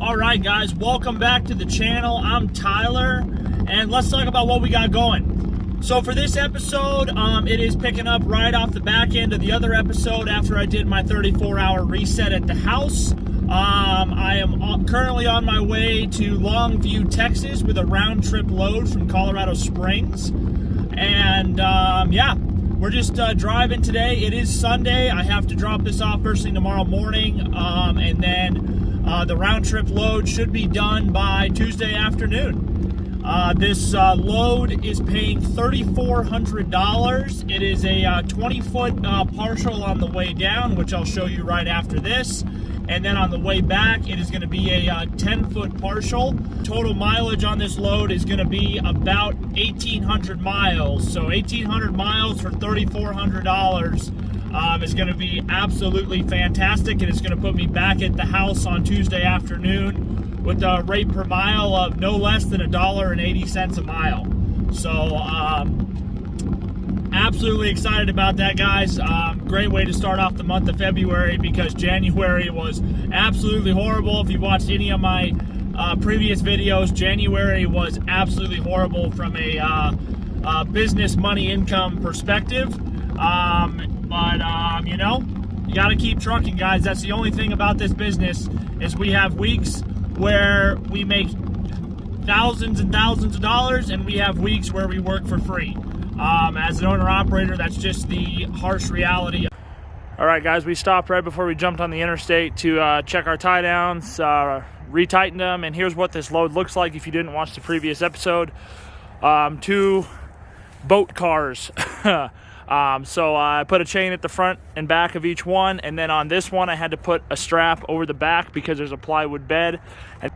All right, guys, welcome back to the channel. I'm Tyler, and let's talk about what we got going. So for this episode, it is picking up right off the back end of the other episode after I did my 34-hour reset at the house. I am currently on my way to Longview, Texas with a round-trip load from Colorado Springs. And, yeah, we're just driving today. It is Sunday. I have to drop this off first thing tomorrow morning, and then the round-trip load should be done by Tuesday afternoon. This load is paying $3,400. It is a 20-foot partial on the way down, which I'll show you right after this. And then on the way back, it is going to be a 10-foot partial. Total mileage on this load is going to be about 1,800 miles. So 1,800 miles for $3,400 is going to be absolutely fantastic. And it's going to put me back at the house on Tuesday afternoon with a rate per mile of no less than $1.80 a mile. So absolutely excited about that, guys. Great way to start off the month of February because January was absolutely horrible. If you've watched any of my previous videos, January was absolutely horrible from a business money income perspective. But you know, you got to keep trucking, guys. That's the only thing about this business is we have weeks where we make thousands and thousands of dollars, and we have weeks where we work for free. As an owner-operator, that's just the harsh reality. All right, guys, we stopped right before we jumped on the interstate to check our tie downs, retighten them, and here's what this load looks like if you didn't watch the previous episode. 2 boat cars. So I put a chain at the front and back of each one, and then on this one I had to put a strap over the back because there's a plywood bed,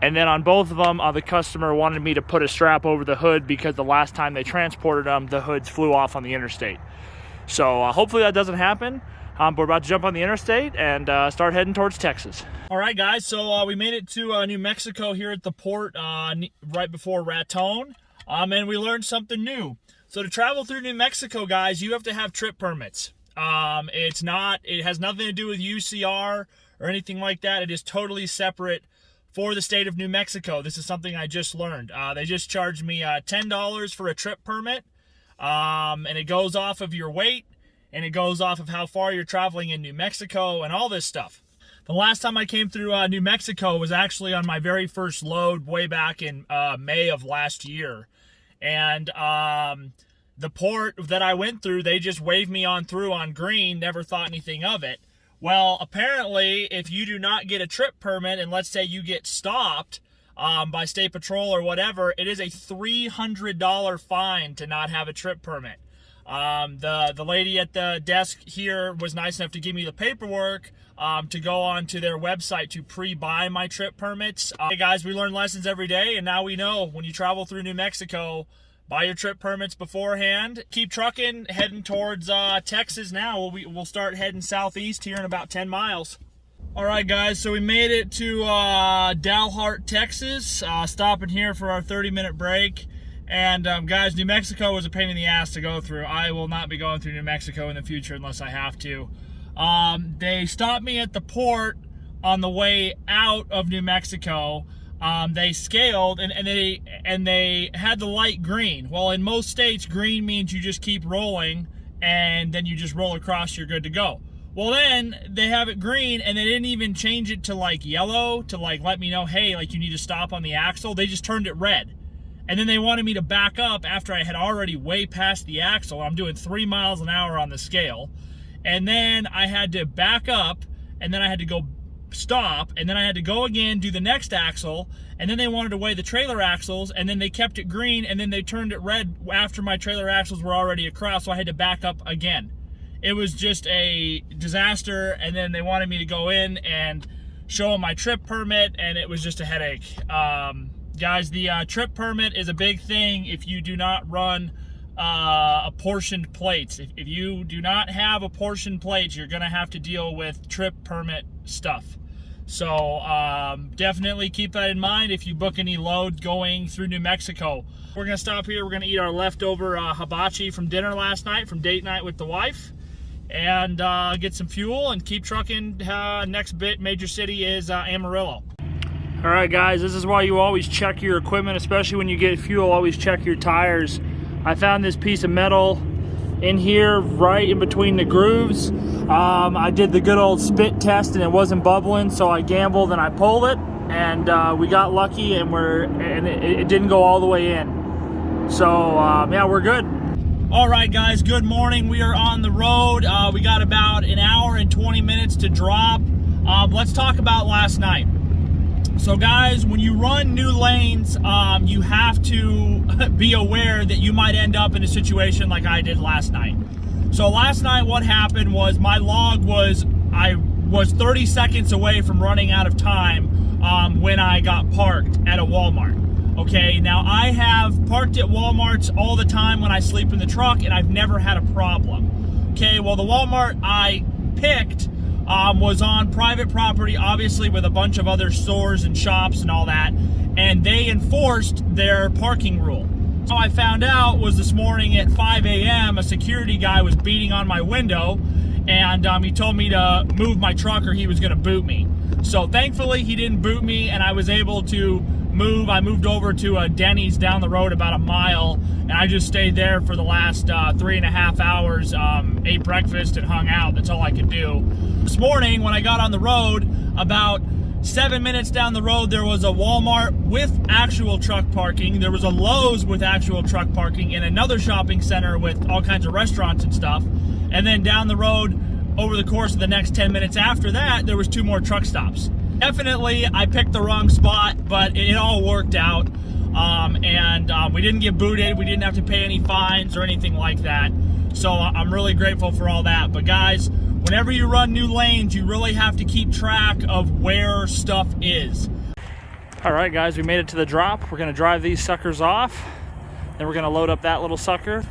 and then on both of them the customer wanted me to put a strap over the hood because the last time they transported them the hoods flew off on the interstate. So hopefully that doesn't happen. We're about to jump on the interstate and start heading towards Texas. All right, guys, so we made it to New Mexico here at the port right before Raton, and we learned something new. So to travel through New Mexico, guys, you have to have trip permits. It has nothing to do with UCR or anything like that. It is totally separate for the state of New Mexico. This is something I just learned. They just charged me $10 for a trip permit, and it goes off of your weight, and it goes off of how far you're traveling in New Mexico and all this stuff. The last time I came through New Mexico was actually on my very first load way back in May of last year. And the port that I went through, they just waved me on through on green, never thought anything of it. Well, apparently, if you do not get a trip permit, and let's say you get stopped by State Patrol or whatever, it is a $300 fine to not have a trip permit. The lady at the desk here was nice enough to give me the paperwork to go on to their website to pre-buy my trip permits. Hey guys, we learn lessons every day, and now we know when you travel through New Mexico, buy your trip permits beforehand. Keep trucking, heading towards Texas now. We'll start heading southeast here in about 10 miles. All right, guys, so we made it to Dalhart, Texas, stopping here for our 30-minute break. And guys, New Mexico was a pain in the ass to go through. I will not be going through New Mexico in the future unless I have to. They stopped me at the port on the way out of New Mexico. They scaled and they had the light green. Well, in most states, green means you just keep rolling and then you just roll across, you're good to go. Well, then they have it green and they didn't even change it to like yellow to like let me know, hey, like you need to stop on the axle. They just turned it red. And then they wanted me to back up after I had already way past the axle. I'm doing 3 miles an hour on the scale. And then I had to back up, and then I had to go stop, and then I had to go again, do the next axle, and then they wanted to weigh the trailer axles, and then they kept it green, and then they turned it red after my trailer axles were already across, so I had to back up again. It was just a disaster, and then they wanted me to go in and show them my trip permit, and it was just a headache. Guys, the trip permit is a big thing if you do not run apportioned plates. If you do not have apportioned plates, you're going to have to deal with trip permit stuff. So definitely keep that in mind if you book any load going through New Mexico. We're going to stop here. We're going to eat our leftover hibachi from dinner last night, from date night with the wife. and get some fuel and keep trucking. Next major city is Amarillo. All right, guys, this is why you always check your equipment, especially when you get fuel. Always check your tires. I found this piece of metal in here right in between the grooves. I did the good old spit test and it wasn't bubbling, so I gambled and I pulled it, and we got lucky, and it didn't go all the way in. So yeah, we're good. All right, guys, good morning. We are on the road. We got about an hour and 20 minutes to drop. Let's talk about last night. So guys, when you run new lanes, you have to be aware that you might end up in a situation like I did last night. So last night what happened was my log was, I was 30 seconds away from running out of time when I got parked at a Walmart. Okay, now I have parked at Walmarts all the time when I sleep in the truck, and I've never had a problem. Okay, well, the Walmart I picked was on private property, obviously, with a bunch of other stores and shops and all that, and they enforced their parking rule. So I found out was this morning at 5 a.m. a security guy was beating on my window, and he told me to move my truck or he was going to boot me. So thankfully he didn't boot me, and I was able to move. I moved over to a Denny's down the road about a mile, and I just stayed there for the last 3.5 hours, ate breakfast and hung out. That's all I could do. This morning when I got on the road, about 7 minutes down the road, there was a Walmart with actual truck parking. There was a Lowe's with actual truck parking, and another shopping center with all kinds of restaurants and stuff. And then down the road, over the course of the next 10 minutes after that, there was 2 more truck stops. Definitely, I picked the wrong spot, but it all worked out. We didn't get booted. We didn't have to pay any fines or anything like that. So I'm really grateful for all that. But guys, whenever you run new lanes, you really have to keep track of where stuff is. All right, guys, we made it to the drop. We're gonna drive these suckers off. Then we're gonna load up that little sucker.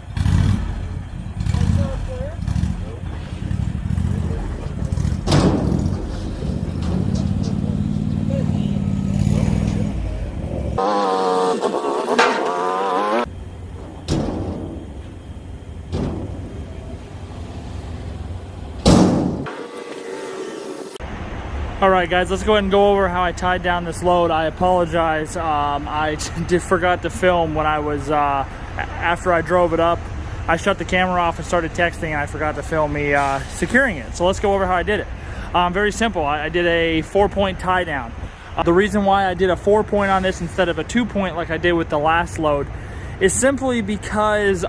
All right, guys, let's go ahead and go over how I tied down this load. I apologize. I forgot to film when I was, after I drove it up. I shut the camera off and started texting, and I forgot to film me securing it. So let's go over how I did it. Very simple. I did a 4-point tie down. The reason why I did a 4-point on this instead of a 2-point like I did with the last load is simply because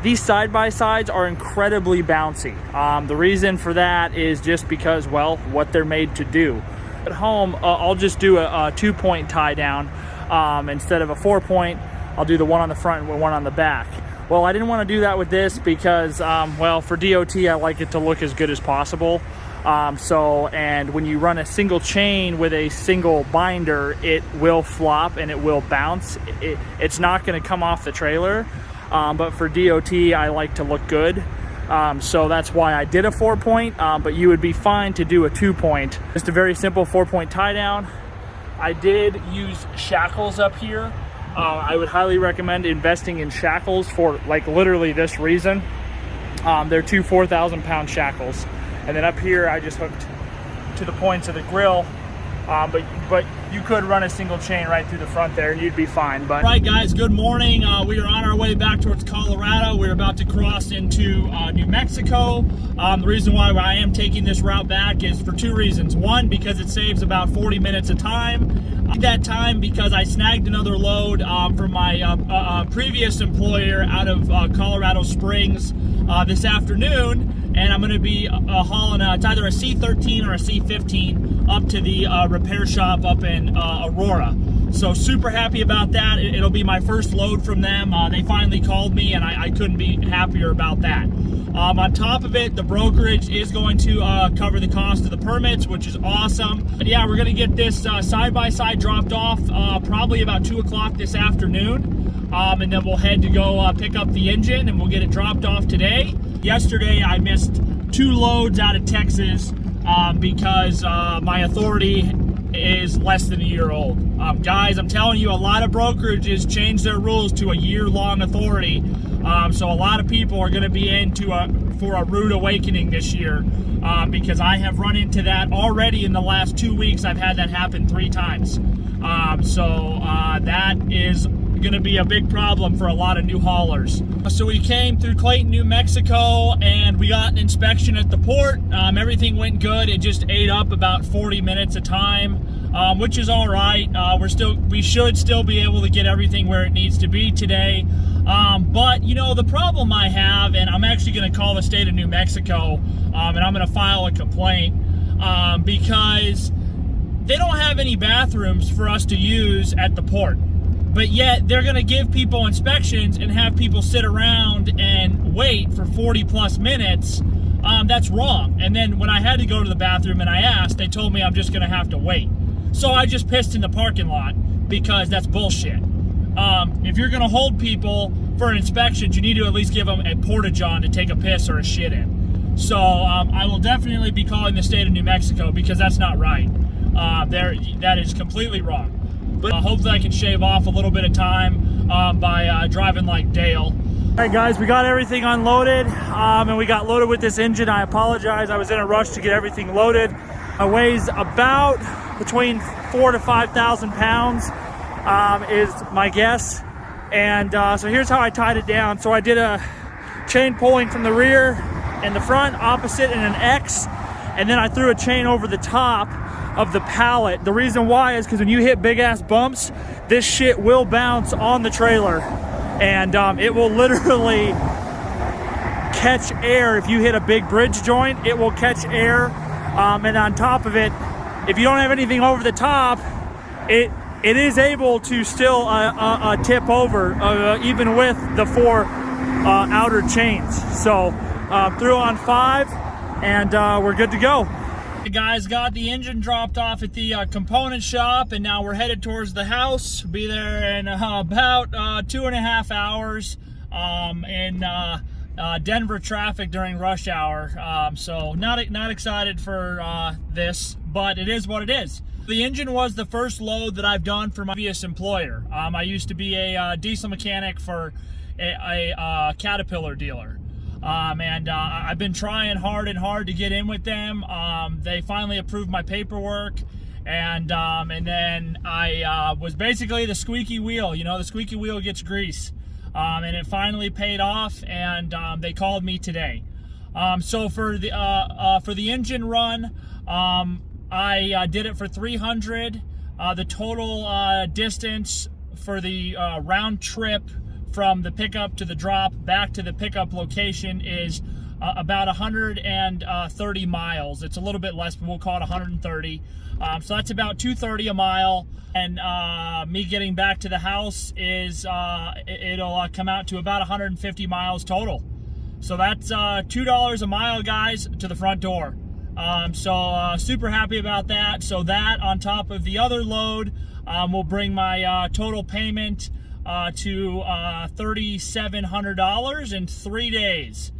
these side-by-sides are incredibly bouncy. The reason for that is just because, well, what they're made to do. At home, I'll just do a 2-point tie down. Instead of a 4-point, I'll do the one on the front and one on the back. Well, I didn't want to do that with this because, well, for DOT, I like it to look as good as possible. And when you run a single chain with a single binder, it will flop and it will bounce. It's not going to come off the trailer. But for DOT, I like to look good. So that's why I did a 4-point, but you would be fine to do a 2-point. Just a very simple 4-point tie down. I did use shackles up here. I would highly recommend investing in shackles for like literally this reason. They're 2 4,000-pound shackles. And then up here, I just hooked to the points of the grill. But you could run a single chain right through the front there and you'd be fine. But right, guys, good morning. We are on our way back towards Colorado. We're about to cross into New Mexico. The reason why I am taking this route back is for 2 reasons. One, because it saves about 40 minutes of time. That time because I snagged another load from my previous employer out of Colorado Springs this afternoon. And I'm going to be hauling it's either a C13 or a C15 up to the repair shop up in Aurora. So super happy about that. It'll be my first load from them. They finally called me, and I couldn't be happier about that. On top of it, the brokerage is going to cover the cost of the permits, which is awesome. But yeah, we're going to get this side-by-side dropped off probably about 2 o'clock this afternoon. And then we'll head to go pick up the engine, and we'll get it dropped off today. Yesterday, I missed 2 loads out of Texas because my authority is less than a year old. Guys, I'm telling you, a lot of brokerages change their rules to a year-long authority. So a lot of people are going to be for a rude awakening this year, because I have run into that already in the last 2 weeks. I've had that happen 3 times. That is going to be a big problem for a lot of new haulers. So we came through Clayton, New Mexico, and we got an inspection at the port. Everything went good. It just ate up about 40 minutes of time, which is all right. We should still be able to get everything where it needs to be today. But you know, the problem I have, and I'm actually going to call the state of New Mexico, and I'm going to file a complaint, because they don't have any bathrooms for us to use at the port. But yet they're going to give people inspections and have people sit around and wait for 40 plus minutes. That's wrong. And then when I had to go to the bathroom and I asked, they told me I'm just going to have to wait. So I just pissed in the parking lot, because that's bullshit. If you're going to hold people for an inspection, you need to at least give them a porta-john to take a piss or a shit in. So I will definitely be calling the state of New Mexico, because that's not right. That is completely wrong. But hopefully I can shave off a little bit of time by driving like Dale. All right, guys, we got everything unloaded, and we got loaded with this engine. I apologize. I was in a rush to get everything loaded. It weighs about between 4,000 to 5,000 pounds, is my guess. And so here's how I tied it down. So I did a chain pulling from the rear and the front, opposite in an X, and then I threw a chain over the top of the pallet. The reason why is because when you hit big ass bumps, this shit will bounce on the trailer, and it will literally catch air. If you hit a big bridge joint, it will catch air, and on top of it, if you don't have anything over the top, it is able to still tip over, even with the 4 outer chains. So threw on 5, and we're good to go. The guys got the engine dropped off at the component shop, and now we're headed towards the house. Be there in about 2.5 hours in Denver traffic during rush hour. So not excited for this, but it is what it is. The engine was the first load that I've done for my previous employer. I used to be a diesel mechanic for a Caterpillar dealer. I've been trying hard to get in with them. They finally approved my paperwork, and then I was basically the squeaky wheel. You know, the squeaky wheel gets grease, and it finally paid off, and they called me today. So for the engine run, I did it for 300. The total distance for the round trip from the pickup to the drop back to the pickup location is about 130 miles. It's a little bit less, but we'll call it 130. So that's about 230 a mile. And me getting back to the house is it'll come out to about 150 miles total. So that's $2 a mile, guys, to the front door. So super happy about that. So that on top of the other load will bring my total payment to $3,700 in 3 days.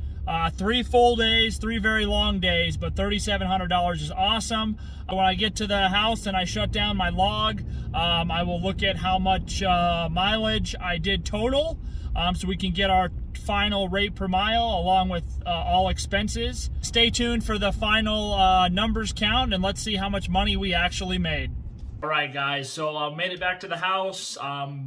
3 full days, 3 very long days, but $3,700 is awesome. When I get to the house and I shut down my log, I will look at how much mileage I did total, so we can get our final rate per mile along with all expenses. Stay tuned for the final numbers count, and let's see how much money we actually made. All right, guys, so made it back to the house.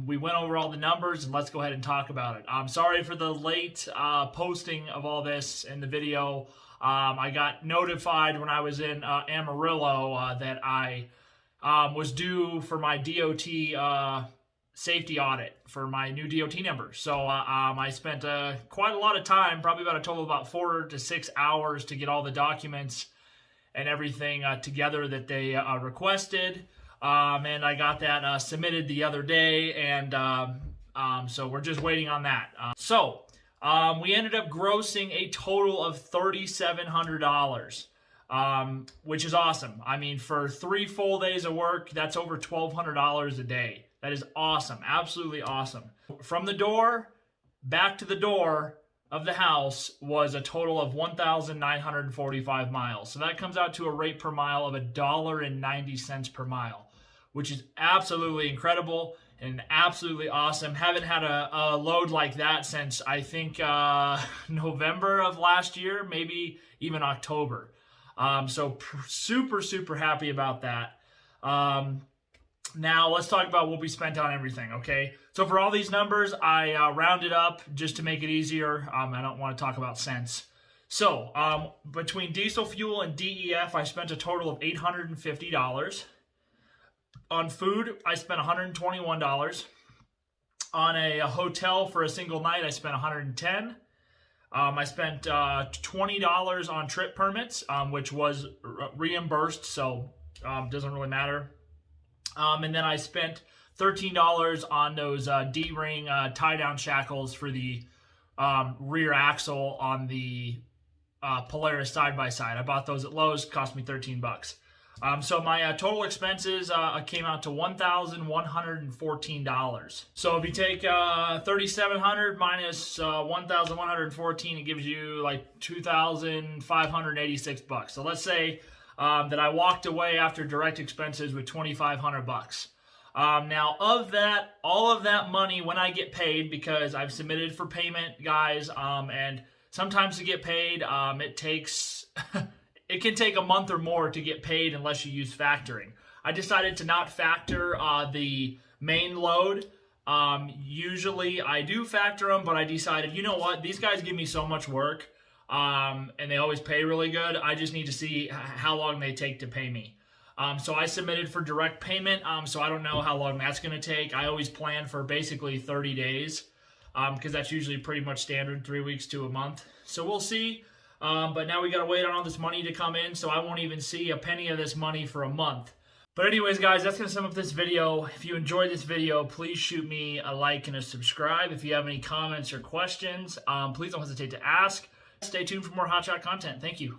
We went over all the numbers, and let's go ahead and talk about it. I'm sorry for the late posting of all this in the video. I got notified when I was in Amarillo that I was due for my DOT safety audit for my new DOT number. So I spent quite a lot of time, probably about a total of about 4 to 6 hours to get all the documents and everything together that they requested. And I got that submitted the other day, and so we're just waiting on that. We ended up grossing a total of $3,700, which is awesome. I mean, for 3 full days of work, that's over $1,200 a day. That is awesome, absolutely awesome. From the door back to the door of the house was a total of 1,945 miles. So that comes out to a rate per mile of $1.90 per mile, which is absolutely incredible. and absolutely awesome. Haven't had a load like that since I think November of last year, maybe even October. So super happy about that. Now let's talk about what we spent on everything, okay? So for all these numbers, I rounded up just to make it easier. I don't want to talk about cents. So between diesel fuel and DEF, I spent a total of $850. On food, I spent $121. On a hotel for a single night, I spent $110. I spent $20 on trip permits, which was reimbursed, so doesn't really matter. And then I spent $13 on those D-ring tie-down shackles for the rear axle on the Polaris side-by-side. I bought those at Lowe's, cost me 13 bucks. So my total expenses came out to $1,114. So if you take $3,700 minus $1,114, it gives you like $2,586 bucks. So let's say that I walked away after direct expenses with $2,500 bucks. Now of that, all of that money when I get paid, because I've submitted for payment, guys, and sometimes to get paid, it takes, it can take a month or more to get paid unless you use factoring. I decided to not factor the main load. Usually I do factor them, but I decided, you know what, these guys give me so much work, and they always pay really good. I just need to see how long they take to pay me. So I submitted for direct payment, so I don't know how long that's going to take. I always plan for basically 30 days. Because that's usually pretty much standard, 3 weeks to a month. So we'll see. But now we got to wait on all this money to come in, so I won't even see a penny of this money for a month. But anyways, guys, that's going to sum up this video. If you enjoyed this video, please shoot me a like and a subscribe. If you have any comments or questions, please don't hesitate to ask. Stay tuned for more hotshot content. Thank you.